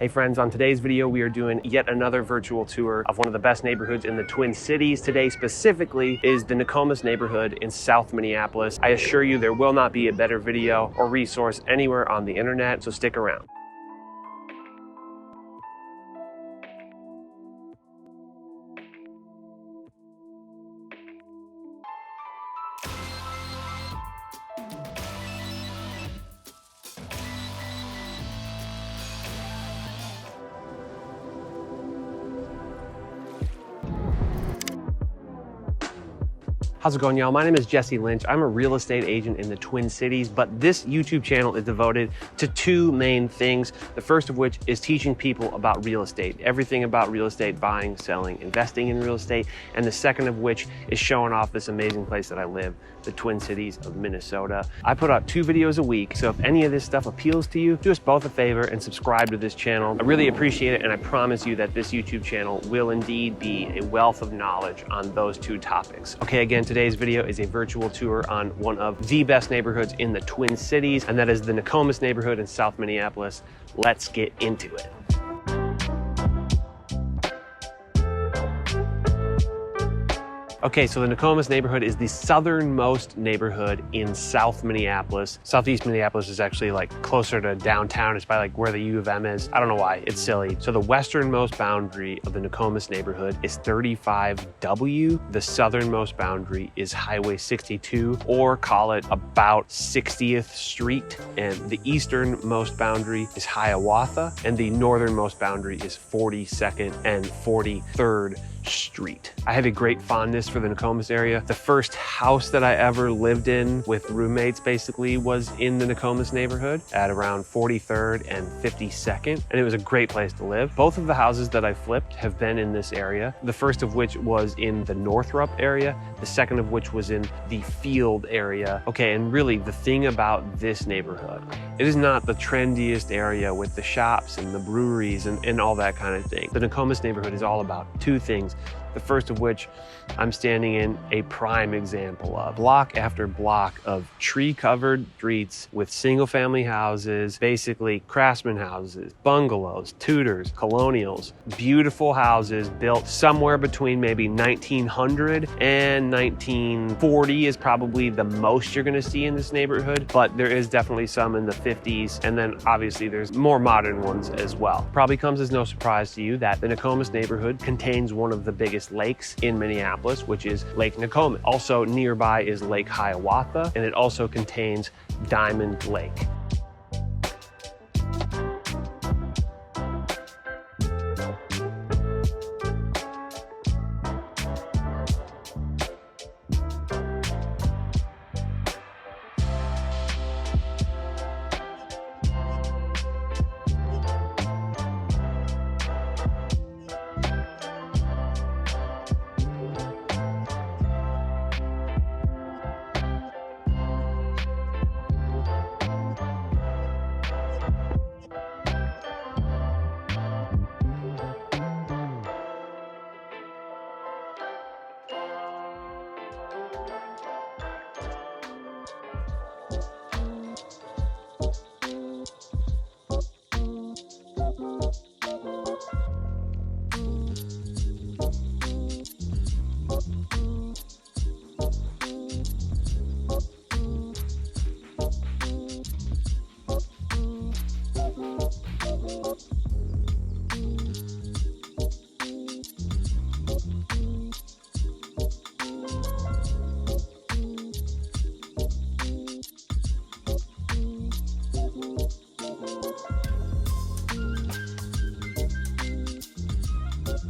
Hey friends, on today's video, we are doing yet another virtual tour of one of the best neighborhoods in the Twin Cities. Today specifically is the Nokomis neighborhood in South Minneapolis. I assure you there will not be a better video or resource anywhere on the internet, so stick around. How's it going, y'all? My name is Jesse Lynch. I'm a real estate agent in the Twin Cities, but this YouTube channel is devoted to two main things. The first of which is teaching people about real estate, everything about real estate, buying, selling, investing in real estate. And the second of which is showing off this amazing place that I live, the Twin Cities of Minnesota. I put out 2 videos a week, so if any of this stuff appeals to you, do us both a favor and subscribe to this channel. I really appreciate it, and I promise you that this YouTube channel will indeed be a wealth of knowledge on those 2 topics. Okay, again, today's video is a virtual tour on one of the best neighborhoods in the Twin Cities, and that is the Nokomis neighborhood in South Minneapolis. Let's get into it. Okay, so the Nokomis neighborhood is the southernmost neighborhood in South Minneapolis. Southeast Minneapolis is actually like closer to downtown. It's by like where the U of M is. I don't know why, it's silly. So the westernmost boundary of the Nokomis neighborhood is 35W. The southernmost boundary is Highway 62, or call it about 60th Street. And the easternmost boundary is Hiawatha, and the northernmost boundary is 42nd and 43rd Street. I have a great fondness for the Nokomis area. The first house that I ever lived in with roommates basically was in the Nokomis neighborhood at around 43rd and 52nd, and it was a great place to live. Both of the houses that I flipped have been in this area. The first of which was in the Northrop area, the second of which was in the Field area. Okay, and really the thing about this neighborhood, it is not the trendiest area with the shops and the breweries and all that kind of thing. The Nokomis neighborhood is all about 2 things. The first of which I'm standing in a prime example of. Block after block of tree-covered streets with single-family houses, basically craftsman houses, bungalows, Tudors, colonials, beautiful houses built somewhere between maybe 1900 and 1940 is probably the most you're gonna see in this neighborhood, but there is definitely some in the 50s, and then obviously there's more modern ones as well. Probably comes as no surprise to you that the Nokomis neighborhood contains one of the biggest lakes in Minneapolis, which is Lake Nokomis. Also nearby is Lake Hiawatha, and it also contains Diamond Lake.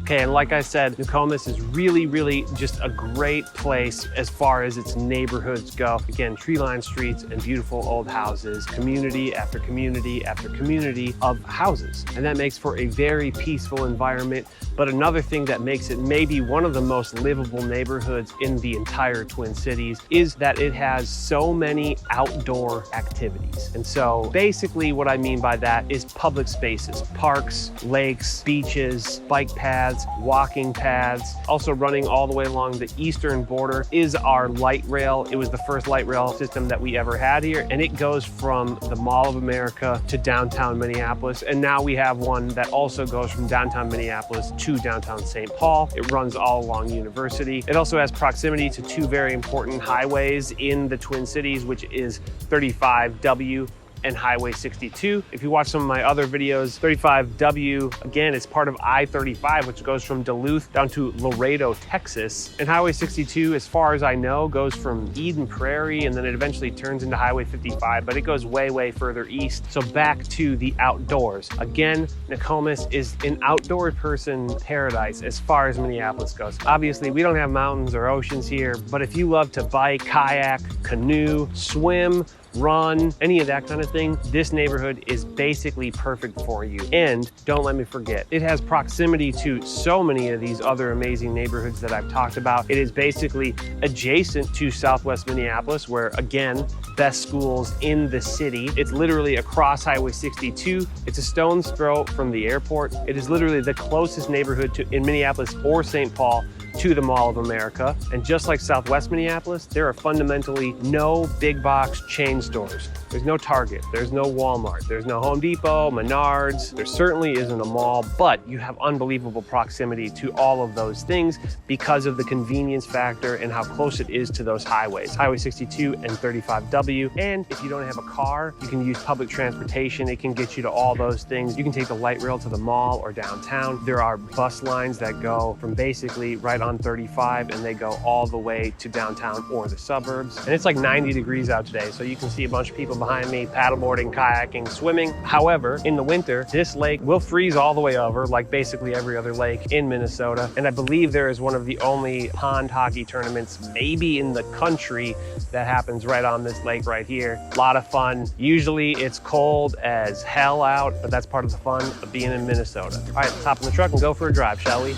Okay, and like I said, Nokomis is really just a great place as far as its neighborhoods go. Again, tree-lined streets and beautiful old houses, community after community after community of houses. And that makes for a very peaceful environment, But another thing that makes it maybe one of the most livable neighborhoods in the entire Twin Cities is that it has so many outdoor activities. And so basically what I mean by that is public spaces, parks, lakes, beaches, bike paths, walking paths. Also running all the way along the eastern border is our light rail. It was the first light rail system that we ever had here, and it goes from the Mall of America to downtown Minneapolis. And now we have one that also goes from downtown Minneapolis to downtown St. Paul. It runs all along University. It also has proximity to two very important highways in the Twin Cities, which is 35W and Highway 62. If you watch some of my other videos, 35W, again, it's part of I-35, which goes from Duluth down to Laredo, Texas. And Highway 62, as far as I know, goes from Eden Prairie, and then it eventually turns into Highway 55, but it goes way, way further east. So back to the outdoors. Again, Nokomis is an outdoor person paradise as far as Minneapolis goes. Obviously, we don't have mountains or oceans here, but if you love to bike, kayak, canoe, swim, run, any of that kind of thing, this neighborhood is basically perfect for you. And don't let me forget, it has proximity to so many of these other amazing neighborhoods that I've talked about. It is basically adjacent to Southwest Minneapolis, where again, best schools in the city. It's literally across Highway 62. It's a stone's throw from the airport. It is literally the closest neighborhood in Minneapolis or St. Paul to the Mall of America. And just like Southwest Minneapolis, there are fundamentally no big box chain stores. There's no Target, there's no Walmart, there's no Home Depot, Menards, there certainly isn't a mall, but you have unbelievable proximity to all of those things because of the convenience factor and how close it is to those highways, Highway 62 and 35W. And if you don't have a car, you can use public transportation. It can get you to all those things. You can take the light rail to the mall or downtown. There are bus lines that go from basically right on 35, and they go all the way to downtown or the suburbs. And it's like 90 degrees out today, so you can see a bunch of people behind me paddleboarding, kayaking, swimming. However, in the winter, this lake will freeze all the way over, like basically every other lake in Minnesota. And I believe there is one of the only pond hockey tournaments maybe in the country that happens right on this lake right here. A lot of fun. Usually it's cold as hell out, but that's part of the fun of being in Minnesota. All right, let's hop in the truck and go for a drive, shall we?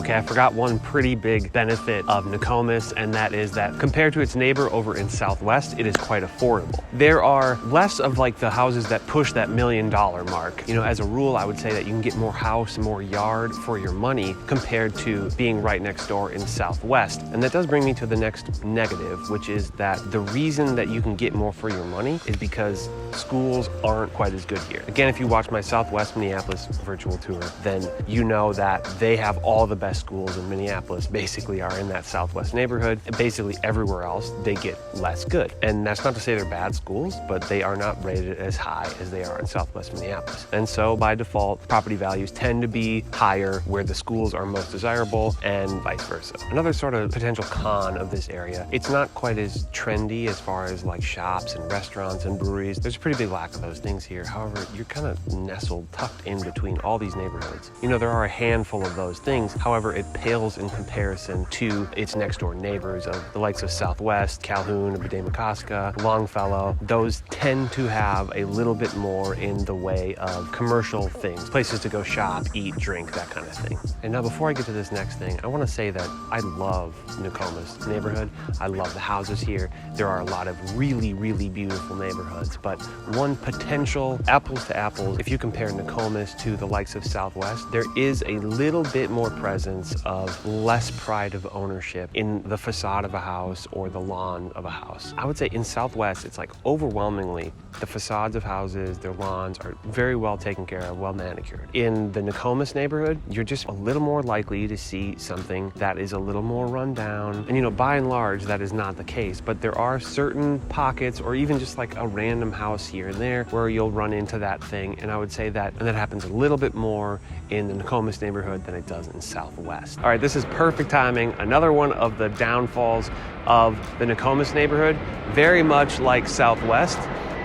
Okay, I forgot one pretty big benefit of Nokomis, and that is that compared to its neighbor over in Southwest, it is quite affordable. There are less of like the houses that push that $1 million mark. You know, as a rule, I would say that you can get more house, more yard for your money compared to being right next door in Southwest. And that does bring me to the next negative, which is that the reason that you can get more for your money is because schools aren't quite as good here. Again, if you watch my Southwest Minneapolis virtual tour, then you know that they have all the best schools in Minneapolis basically are in that Southwest neighborhood, and basically everywhere else they get less good. And that's not to say they're bad schools, but they are not rated as high as they are in Southwest Minneapolis. And so by default, property values tend to be higher where the schools are most desirable, and vice versa. Another sort of potential con of this area, it's not quite as trendy as far as like shops and restaurants and breweries. There's a pretty big lack of those things here. However, you're kind of nestled, tucked in between all these neighborhoods. You know, there are a handful of those things. However, it pales in comparison to its next door neighbors of the likes of Southwest, Calhoun, Damacoska, Longfellow. Those tend to have a little bit more in the way of commercial things, places to go shop, eat, drink, that kind of thing. And now before I get to this next thing, I want to say that I love Nokomis neighborhood. I love the houses here. There are a lot of really, really beautiful neighborhoods, but one potential apples to apples, if you compare Nokomis to the likes of Southwest, there is a little bit more presence of less pride of ownership in the facade of a house or the lawn of a house. I would say in Southwest, it's like overwhelmingly the facades of houses, their lawns are very well taken care of, well manicured. In the Nokomis neighborhood, you're just a little more likely to see something that is a little more run down. And you know, by and large, that is not the case, but there are certain pockets or even just like a random house here and there where you'll run into that thing. And I would say that, and that happens a little bit more in the Nokomis neighborhood than it does in Southwest. Southwest. All right, this is perfect timing. Another one of the downfalls of the Nokomis neighborhood, very much like Southwest,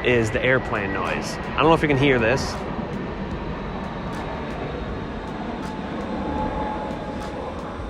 is the airplane noise. I don't know if you can hear this.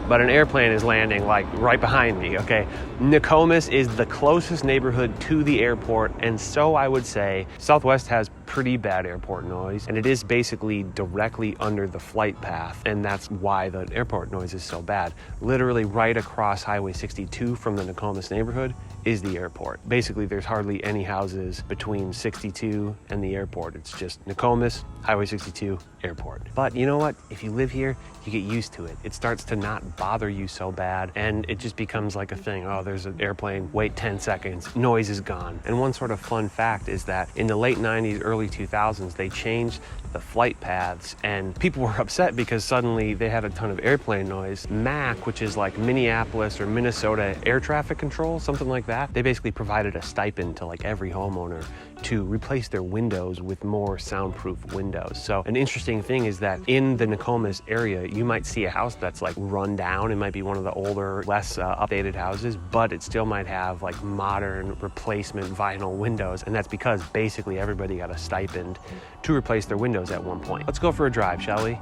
But an airplane is landing like right behind me, okay? Nokomis is the closest neighborhood to the airport, and so I would say Southwest has pretty bad airport noise, and it is basically directly under the flight path, and that's why the airport noise is so bad. Literally right across Highway 62 from the Nokomis neighborhood is the airport. Basically, there's hardly any houses between 62 and the airport. It's just Nokomis, Highway 62, airport. But you know what? If you live here, you get used to it. It starts to not bother you so bad, and it just becomes like a thing. Oh, there's an airplane, wait 10 seconds, noise is gone. And one sort of fun fact is that in the late 90s, early 2000s, they changed the flight paths, and people were upset because suddenly they had a ton of airplane noise. MAC, which is like Minneapolis or Minnesota Air Traffic Control, something like that, they basically provided a stipend to like every homeowner to replace their windows with more soundproof windows. So an interesting thing is that in the Nokomis area, you might see a house that's like run down. It might be one of the older, less updated houses, but it still might have like modern replacement vinyl windows. And that's because basically everybody got a stipend to replace their windows at one point. Let's go for a drive, shall we?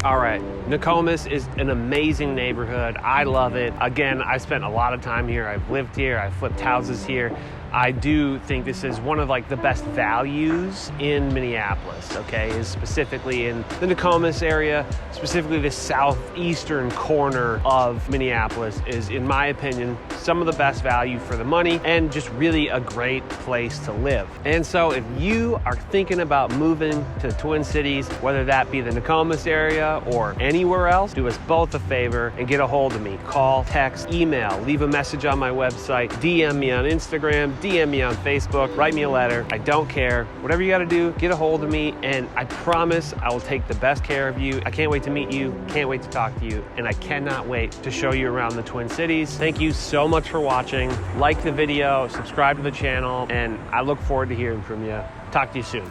All right, Nokomis is an amazing neighborhood. I love it. Again, I spent a lot of time here. I've lived here, I've flipped houses here. I do think this is one of like the best values in Minneapolis, okay, is specifically in the Nokomis area, specifically the southeastern corner of Minneapolis is, in my opinion, some of the best value for the money and just really a great place to live. And so if you are thinking about moving to the Twin Cities, whether that be the Nokomis area or anywhere else, do us both a favor and get a hold of me. Call, text, email, leave a message on my website, DM me on Instagram, DM me on Facebook, write me a letter. I don't care. Whatever you gotta do, get a hold of me, and I promise I will take the best care of you. I can't wait to meet you, can't wait to talk to you, and I cannot wait to show you around the Twin Cities. Thank you so much for watching. Like the video, subscribe to the channel, and I look forward to hearing from you. Talk to you soon.